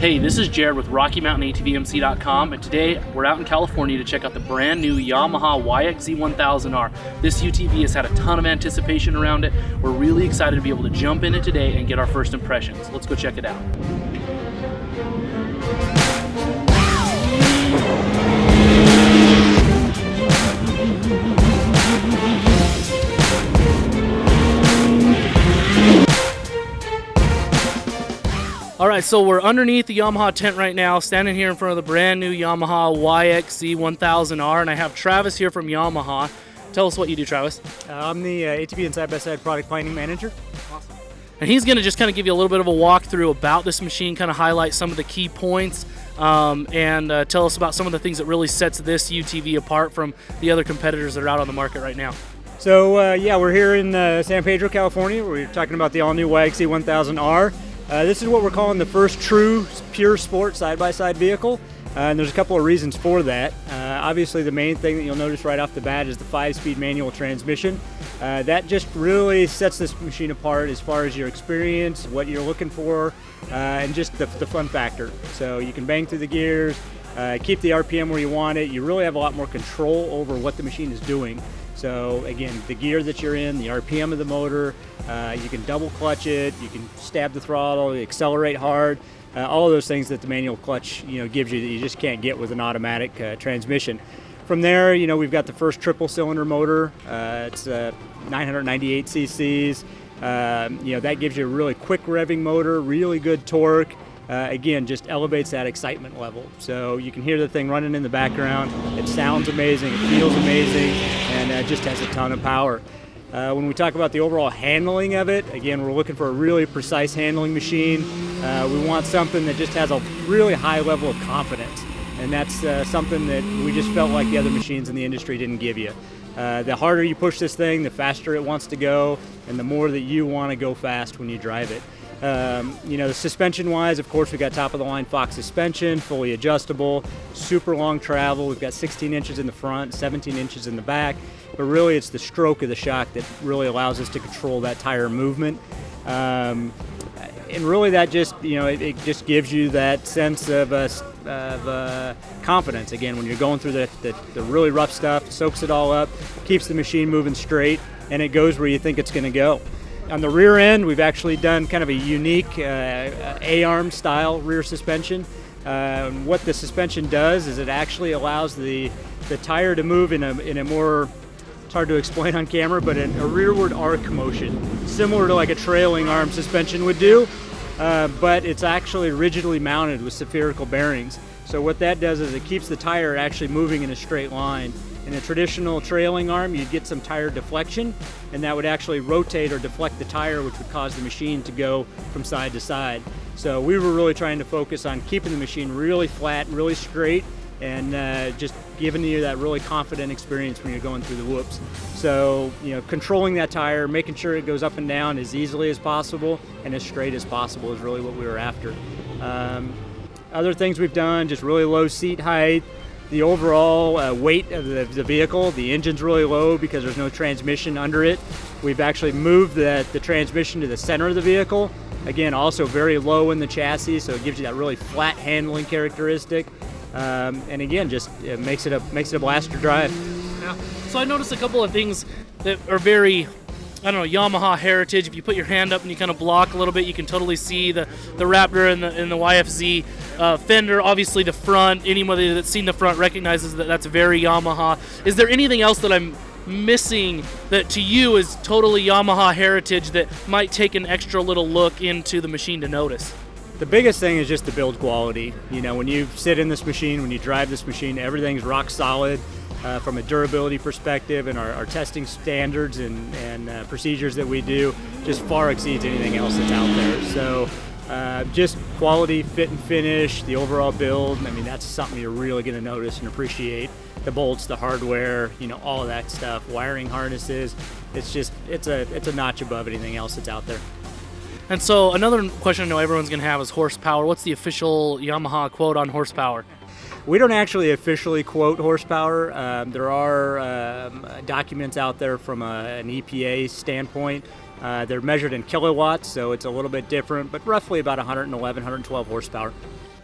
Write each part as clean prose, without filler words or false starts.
Hey, this is Jared with Rocky Mountain ATVMC.com, and today we're out in California to check out the brand new Yamaha YXZ1000R. This UTV has had a ton of anticipation around it. We're really excited to be able to jump in it today and get our first impressions. Let's go check it out. Alright, so we're underneath the Yamaha tent right now, standing here in front of the brand new Yamaha YXZ1000R, and I have Travis here from Yamaha. Tell us what you do, Travis. I'm the ATV and side-by-side product planning manager. Awesome. And he's going to just kind of give you a little bit of a walkthrough about this machine, kind of highlight some of the key points, and tell us about some of the things that really sets this UTV apart from the other competitors that are out on the market right now. So yeah, we're here in San Pedro, California. We're talking about the all-new YXZ1000R. This is what we're calling the first true pure sport side-by-side vehicle, and there's a couple of reasons for that. Obviously, the main thing that you'll notice right off the bat is the 5-speed manual transmission. That just really sets this machine apart as far as your experience, what you're looking for, and just the fun factor. So you can bang through the gears, keep the RPM where you want it. You really have a lot more control over what the machine is doing. So again, the gear that you're in, the RPM of the motor, you can double clutch it, you can stab the throttle, accelerate hard, all of those things that the manual clutch gives you that you just can't get with an automatic transmission. From there, we've got the first triple cylinder motor. It's 998 cc's. That gives you a really quick revving motor, really good torque. Again, just elevates that excitement level. So you can hear the thing running in the background. It sounds amazing, it feels amazing, and it just has a ton of power. When we talk about the overall handling of it, again, we're looking for a really precise handling machine. We want something that just has a really high level of confidence, and that's something that we just felt like the other machines in the industry didn't give you. The harder you push this thing, the faster it wants to go, and the more that you want to go fast when you drive it. Suspension-wise, of course, we got top-of-the-line Fox suspension, fully adjustable, super long travel. We've got 16 inches in the front, 17 inches in the back, but really it's the stroke of the shock that really allows us to control that tire movement. And really that just, it just gives you that sense of confidence. Again, when you're going through the really rough stuff, soaks it all up, keeps the machine moving straight, and it goes where you think it's going to go. On the rear end, we've actually done kind of a unique A-arm style rear suspension. What the suspension does is it actually allows the tire to move in a more, it's hard to explain on camera, but a rearward arc motion, similar to like a trailing arm suspension would do, but it's actually rigidly mounted with spherical bearings. So what that does is it keeps the tire actually moving in a straight line. In a traditional trailing arm, you'd get some tire deflection, and that would actually rotate or deflect the tire, which would cause the machine to go from side to side. So we were really trying to focus on keeping the machine really flat, really straight, and just giving you that really confident experience when you're going through the whoops. So, controlling that tire, making sure it goes up and down as easily as possible and as straight as possible is really what we were after. Other things we've done, just really low seat height. The overall weight of the vehicle, the engine's really low because there's no transmission under it. We've actually moved the transmission to the center of the vehicle. Again, also very low in the chassis, so it gives you that really flat handling characteristic. And again, just it makes it a blast to drive. Yeah. So I noticed a couple of things that are very, Yamaha heritage. If you put your hand up and you kind of block a little bit, you can totally see the Raptor and the YFZ fender. Obviously the front, anybody that's seen the front recognizes that that's very Yamaha. Is there anything else that I'm missing that to you is totally Yamaha heritage that might take an extra little look into the machine to notice? The biggest thing is just the build quality. When you sit in this machine, when you drive this machine, everything's rock solid. From a durability perspective, and our testing standards and procedures that we do just far exceeds anything else that's out there. So just quality, fit and finish, the overall build, that's something you're really going to notice and appreciate. The bolts, the hardware, all of that stuff, wiring harnesses, it's a notch above anything else that's out there. And so another question I know everyone's going to have is horsepower. What's the official Yamaha quote on horsepower? We don't actually officially quote horsepower. There are documents out there from an EPA standpoint. They're measured in kilowatts, so it's a little bit different, but roughly about 111, 112 horsepower.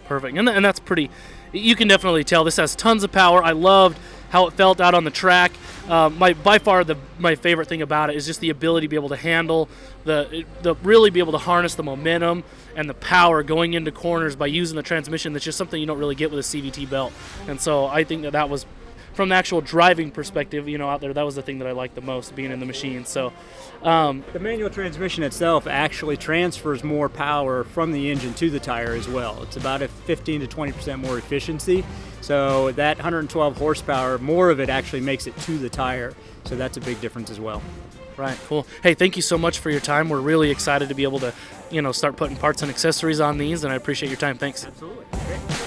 Perfect. And that's pretty, you can definitely tell this has tons of power. I loved how it felt out on the track. By far my favorite thing about it is just the ability to be able to handle really be able to harness the momentum and the power going into corners by using the transmission. That's just something you don't really get with a CVT belt. And so I think that was, from the actual driving perspective, out there, that was the thing that I liked the most, being in the machine. So the manual transmission itself actually transfers more power from the engine to the tire as well. It's about a 15 to 20% more efficiency. So that 112 horsepower, more of it actually makes it to the tire. So that's a big difference as well. Right, cool. Hey, thank you so much for your time. We're really excited to be able to, start putting parts and accessories on these, and I appreciate your time. Thanks. Absolutely. Great.